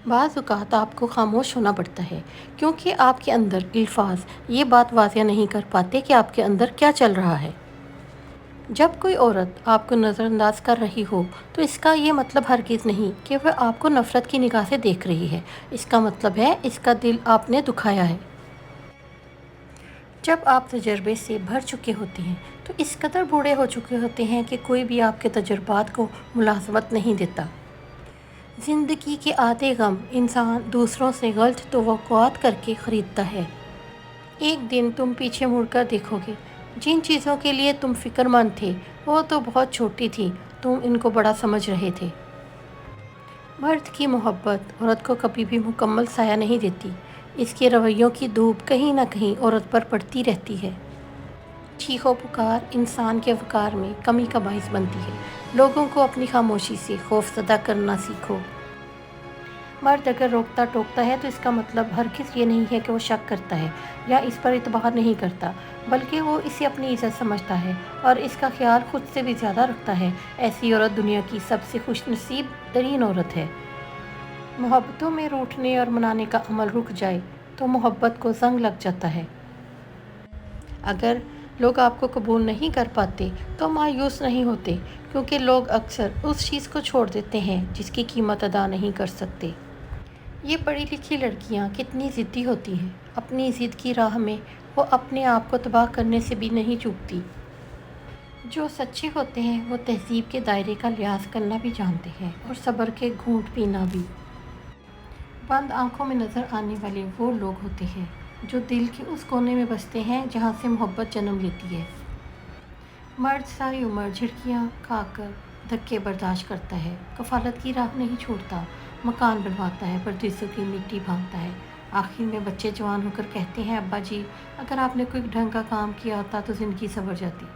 بعض اوقات آپ کو خاموش ہونا پڑتا ہے کیونکہ آپ کے اندر الفاظ یہ بات واضح نہیں کر پاتے کہ آپ کے اندر کیا چل رہا ہے۔ جب کوئی عورت آپ کو نظر انداز کر رہی ہو تو اس کا یہ مطلب ہرگز نہیں کہ وہ آپ کو نفرت کی نگاہ سے دیکھ رہی ہے، اس کا مطلب ہے اس کا دل آپ نے دکھایا ہے۔ جب آپ تجربے سے بھر چکے ہوتے ہیں تو اس قدر بوڑھے ہو چکے ہوتے ہیں کہ کوئی بھی آپ کے تجربات کو ملازمت نہیں دیتا۔ زندگی کے آدھے غم انسان دوسروں سے غلط توقعات کر کے خریدتا ہے۔ ایک دن تم پیچھے مڑ کر دیکھو گے، جن چیزوں کے لیے تم فکر مند تھے وہ تو بہت چھوٹی تھی، تم ان کو بڑا سمجھ رہے تھے۔ مرد کی محبت عورت کو کبھی بھی مکمل سایہ نہیں دیتی، اس کے رویوں کی دھوپ کہیں نہ کہیں عورت پر پڑتی رہتی ہے۔ چیخ و پکار انسان کے وقار میں کمی کا باعث بنتی ہے۔ لوگوں کو اپنی خاموشی سے خوف زدہ کرنا سیکھو۔ مرد اگر روکتا ٹوکتا ہے تو اس کا مطلب ہرگز یہ نہیں ہے کہ وہ شک کرتا ہے یا اس پر اعتبار نہیں کرتا، بلکہ وہ اسے اپنی عزت سمجھتا ہے اور اس کا خیال خود سے بھی زیادہ رکھتا ہے۔ ایسی عورت دنیا کی سب سے خوش نصیب ترین عورت ہے۔ محبتوں میں روٹھنے اور منانے کا عمل رک جائے تو محبت کو زنگ لگ جاتا ہے۔ اگر لوگ آپ کو قبول نہیں کر پاتے تو مایوس نہیں ہوتے، کیونکہ لوگ اکثر اس چیز کو چھوڑ دیتے ہیں جس کی قیمت ادا نہیں کر سکتے۔ یہ پڑھی لکھی لڑکیاں کتنی ضدی ہوتی ہیں، اپنی ضد کی راہ میں وہ اپنے آپ کو تباہ کرنے سے بھی نہیں چوکتی۔ جو سچے ہوتے ہیں وہ تہذیب کے دائرے کا لحاظ کرنا بھی جانتے ہیں اور صبر کے گھونٹ پینا بھی۔ بند آنکھوں میں نظر آنے والے وہ لوگ ہوتے ہیں جو دل کے اس کونے میں بستے ہیں جہاں سے محبت جنم لیتی ہے۔ مرد ساری عمر جھڑکیاں کھا کر دھکے برداشت کرتا ہے، کفالت کی راہ نہیں چھوڑتا، مکان بنواتا ہے، پردیسوں کی مٹی بھانگتا ہے۔ آخر میں بچے جوان ہو کر کہتے ہیں، ابا جی اگر آپ نے کوئی ڈھنگ کا کام کیا ہوتا تو زندگی سنور جاتی۔